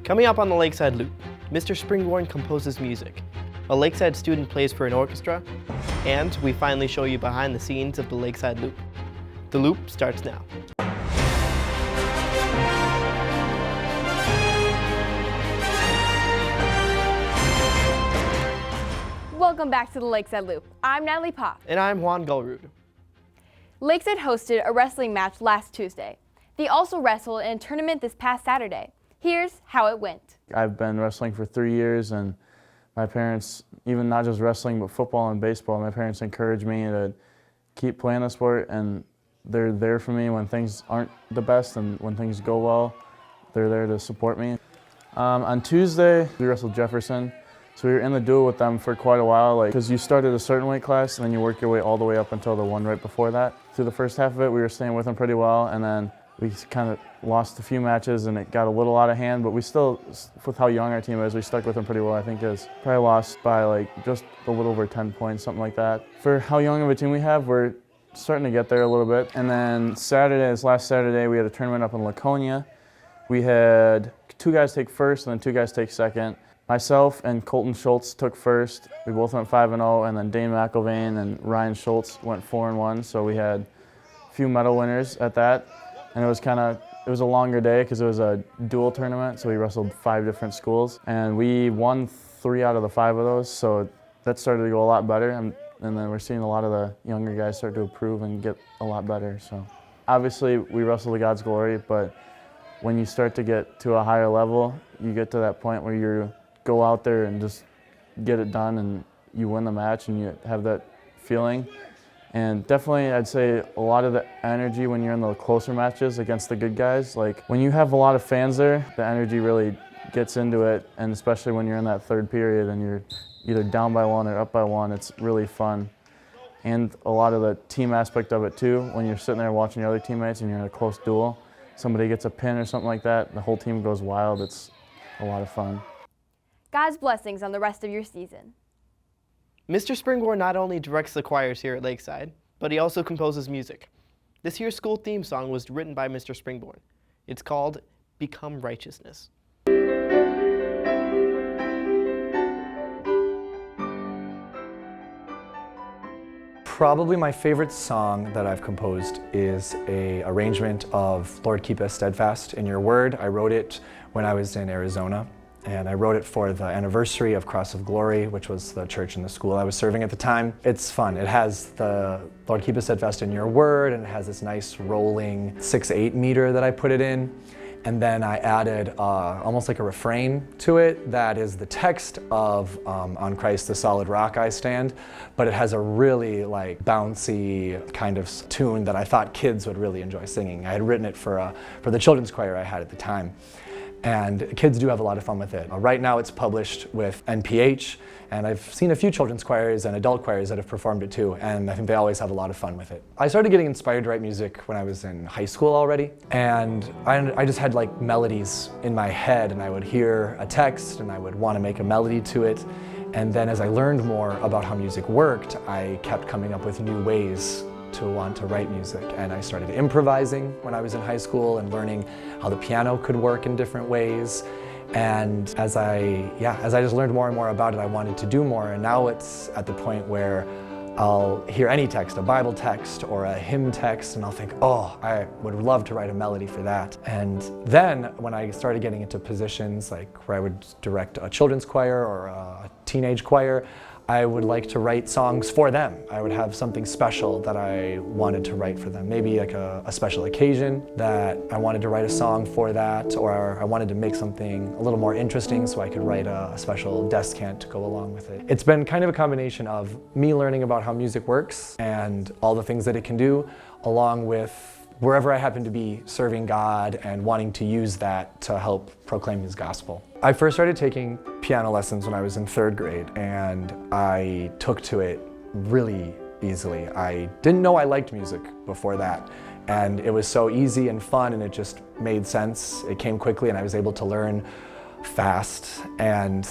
Coming up on the Lakeside Loop, Mr. Springborn composes music, a Lakeside student plays for an orchestra, and we finally show you behind the scenes of the Lakeside Loop. The Loop starts now. Welcome back to the Lakeside Loop. I'm Natalie Popp. And I'm Juan Gulrud. Lakeside hosted a wrestling match last Tuesday. They also wrestled in a tournament this past Saturday. Here's how it went. I've been wrestling for 3 years, and my parents, even not just wrestling but football and baseball, my parents encouraged me to keep playing the sport, and they're there for me when things aren't the best, and when things go well, they're there to support me. On Tuesday, we wrestled Jefferson. So we were in the duel with them for quite a while, because you start at a certain weight class and then you work your way all the way up until the one right before that. Through the first half of it, we were staying with them pretty well, and then we kind of lost a few matches and it got a little out of hand, but we still, with how young our team is, we stuck with them pretty well. I think it's probably lost by just a little over 10 points, something like that. For how young of a team we have, we're starting to get there a little bit. And then last Saturday, we had a tournament up in Laconia. We had 2 guys take first and then 2 guys take second. Myself and Colton Schultz took first. We both went 5-0, and then Dane McIlvain and Ryan Schultz went 4-1. So we had a few medal winners at that. And it was a longer day because it was a dual tournament, so we wrestled 5 different schools. And we won 3 out of the 5 of those, so that started to go a lot better. And then we're seeing a lot of the younger guys start to improve and get a lot better. So obviously we wrestle to God's glory, but when you start to get to a higher level, you get to that point where you go out there and just get it done and you win the match and you have that feeling. And definitely I'd say a lot of the energy when you're in the closer matches against the good guys, when you have a lot of fans there, the energy really gets into it, and especially when you're in that third period and you're either down by 1 or up by 1, it's really fun. And a lot of the team aspect of it too, when you're sitting there watching your other teammates and you're in a close duel, somebody gets a pin or something like that, the whole team goes wild. It's a lot of fun. God's blessings on the rest of your season. Mr. Springborn not only directs the choirs here at Lakeside, but he also composes music. This year's school theme song was written by Mr. Springborn. It's called Become Righteousness. Probably my favorite song that I've composed is an arrangement of Lord Keep Us Steadfast in Your Word. I wrote it when I was in Arizona, and I wrote it for the anniversary of Cross of Glory, which was the church and the school I was serving at the time. It's fun. It has the Lord Keep Us Steadfast in Your Word, and it has this nice rolling 6/8 meter that I put it in. And then I added almost like a refrain to it that is the text of On Christ the Solid Rock I Stand, but it has a really bouncy kind of tune that I thought kids would really enjoy singing. I had written it for the children's choir I had at the time. And kids do have a lot of fun with it. Right now it's published with NPH, and I've seen a few children's choirs and adult choirs that have performed it too, and I think they always have a lot of fun with it. I started getting inspired to write music when I was in high school already, and I just had melodies in my head, and I would hear a text and I would want to make a melody to it. And then as I learned more about how music worked, I kept coming up with new ways to want to write music, and I started improvising when I was in high school and learning how the piano could work in different ways. And as I just learned more and more about it, I wanted to do more, and now it's at the point where I'll hear any text, a Bible text or a hymn text, and I'll think, oh, I would love to write a melody for that. And then when I started getting into positions where I would direct a children's choir or a teenage choir, I would like to write songs for them. I would have something special that I wanted to write for them. Maybe a special occasion that I wanted to write a song for that, or I wanted to make something a little more interesting so I could write a special descant to go along with it. It's been kind of a combination of me learning about how music works and all the things that it can do, along with wherever I happen to be serving God and wanting to use that to help proclaim His gospel. I first started taking piano lessons when I was in 3rd grade, and I took to it really easily. I didn't know I liked music before that, and it was so easy and fun, and it just made sense. It came quickly, and I was able to learn fast, and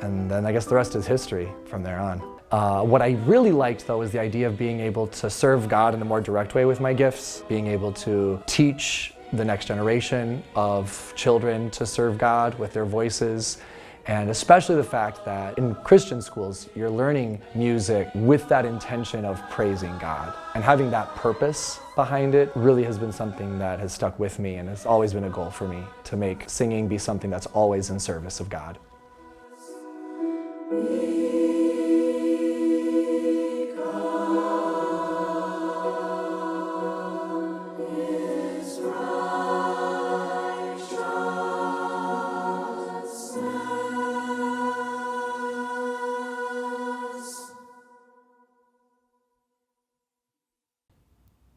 then I guess the rest is history from there on. What I really liked, though, was the idea of being able to serve God in a more direct way with my gifts, being able to teach the next generation of children to serve God with their voices. And especially the fact that in Christian schools, you're learning music with that intention of praising God. And having that purpose behind it really has been something that has stuck with me, and it's always been a goal for me to make singing be something that's always in service of God.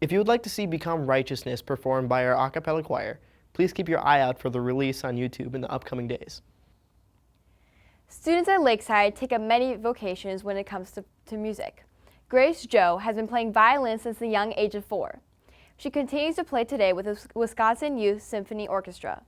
If you would like to see Become Righteousness performed by our a cappella choir, please keep your eye out for the release on YouTube in the upcoming days. Students at Lakeside take up many vocations when it comes to music. Grace Joe has been playing violin since the young age of 4. She continues to play today with the Wisconsin Youth Symphony Orchestra.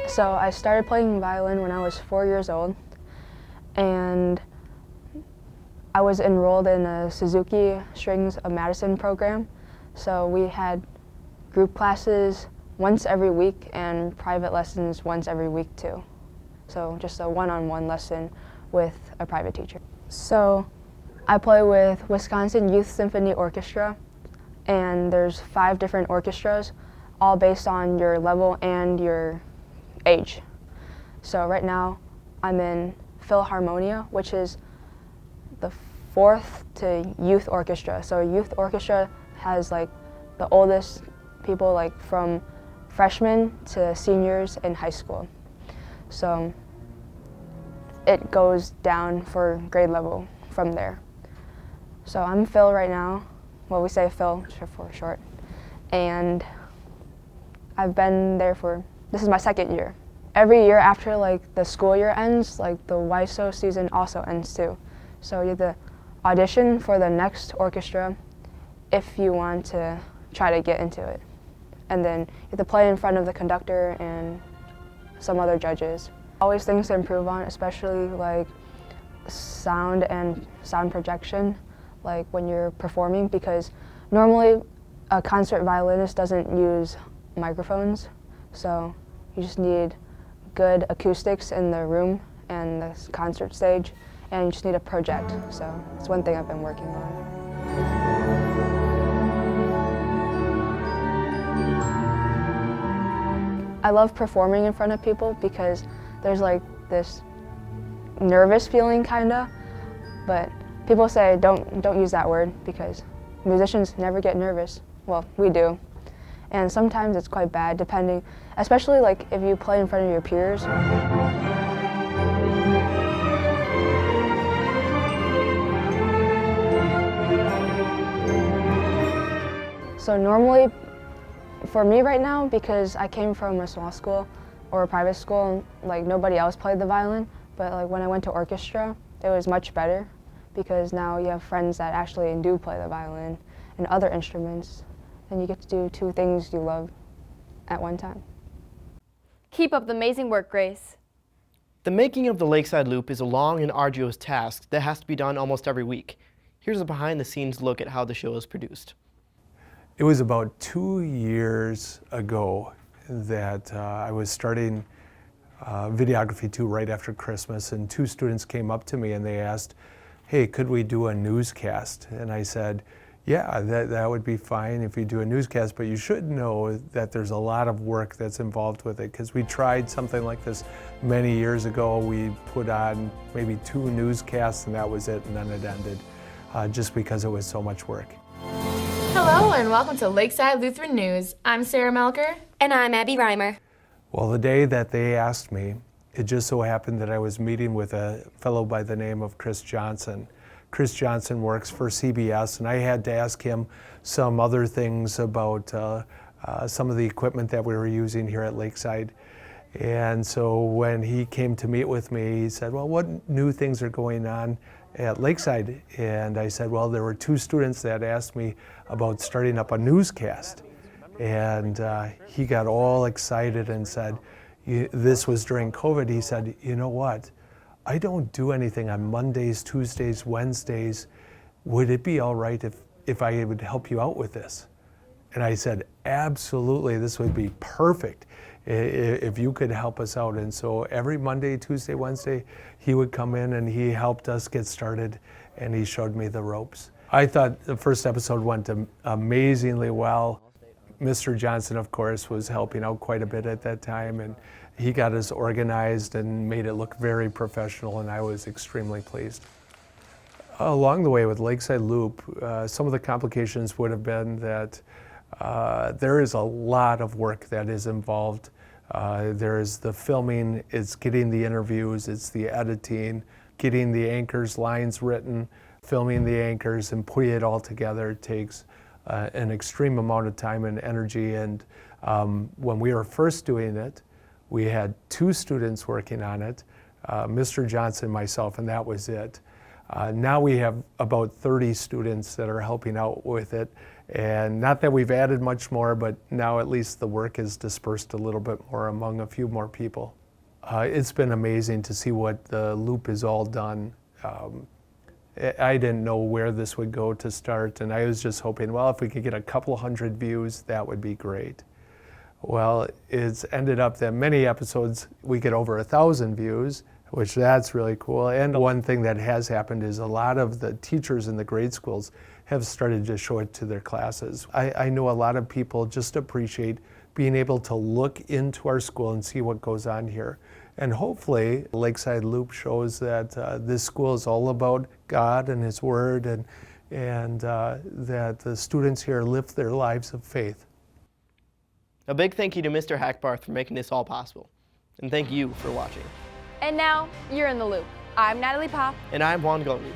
So I started playing violin when I was 4 years old, and I was enrolled in a Suzuki Strings of Madison program. So we had group classes once every week and private lessons once every week too. So just a one-on-one lesson with a private teacher. So I play with Wisconsin Youth Symphony Orchestra, and there's 5 different orchestras, all based on your level and your age. So right now I'm in Philharmonia, which is the 4th to youth orchestra. So youth orchestra has like the oldest people, like from freshmen to seniors in high school. So it goes down for grade level from there. So I'm Phil right now. Well, we say Phil for short. And I've been there this is my 2nd year. Every year after like the school year ends, like the YSO season also ends too. So you have to audition for the next orchestra if you want to try to get into it. And then you have to play in front of the conductor and some other judges. Always things to improve on, especially like sound and sound projection, like when you're performing, because normally a concert violinist doesn't use microphones, so you just need good acoustics in the room and the concert stage, and you just need a project. So it's one thing I've been working on. I love performing in front of people because there's like this nervous feeling kinda, but people say don't use that word because musicians never get nervous. Well, we do. And sometimes it's quite bad, depending, especially like if you play in front of your peers. So normally, for me right now, because I came from a small school or a private school, like nobody else played the violin, but like when I went to orchestra, it was much better because now you have friends that actually do play the violin and other instruments, and you get to do 2 things you love at one time. Keep up the amazing work, Grace. The making of the Lakeside Loop is a long and arduous task that has to be done almost every week. Here's a behind-the-scenes look at how the show is produced. It was about 2 years ago that I was starting videography 2 right after Christmas, and 2 students came up to me and they asked, hey, could we do a newscast? And I said, yeah, that would be fine if you do a newscast, but you should know that there's a lot of work that's involved with it, because we tried something like this many years ago. We put on maybe 2 newscasts and that was it, and then it ended, just because it was so much work. Hello and welcome to Lakeside Lutheran News. I'm Sarah Melker. And I'm Abby Reimer. Well, the day that they asked me, it just so happened that I was meeting with a fellow by the name of Chris Johnson. Chris Johnson works for CBS, and I had to ask him some other things about some of the equipment that we were using here at Lakeside. And so when he came to meet with me, he said, well, what new things are going on at Lakeside, and I said, well, there were 2 students that asked me about starting up a newscast. And he got all excited and said, this was during COVID, he said, you know what, I don't do anything on Mondays, Tuesdays, Wednesdays. Would it be all right if I would help you out with this? And I said, absolutely, this would be perfect if you could help us out. And so every Monday, Tuesday, Wednesday, he would come in and he helped us get started and he showed me the ropes. I thought the first episode went amazingly well. Mr. Johnson, of course, was helping out quite a bit at that time, and he got us organized and made it look very professional, and I was extremely pleased. Along the way with Lakeside Loop, some of the complications would have been that there is a lot of work that is involved. There is the filming, it's getting the interviews, it's the editing, getting the anchors' lines written, filming the anchors and putting it all together takes an extreme amount of time and energy. And when we were first doing it, we had 2 students working on it, Mr. Johnson, myself, and that was it. Now we have about 30 students that are helping out with it. And not that we've added much more, but now at least the work is dispersed a little bit more among a few more people. It's been amazing to see what the loop has all done. I didn't know where this would go to start, and I was just hoping, well, if we could get a couple hundred views, that would be great. Well, it's ended up that many episodes we get over 1,000 views, which that's really cool. And one thing that has happened is a lot of the teachers in the grade schools have started to show it to their classes. I know a lot of people just appreciate being able to look into our school and see what goes on here. And hopefully, Lakeside Loop shows that this school is all about God and His Word, and that the students here live their lives of faith. A big thank you to Mr. Hackbarth for making this all possible. And thank you for watching. And now, you're in the loop. I'm Natalie Pop. And I'm Juan Goldie.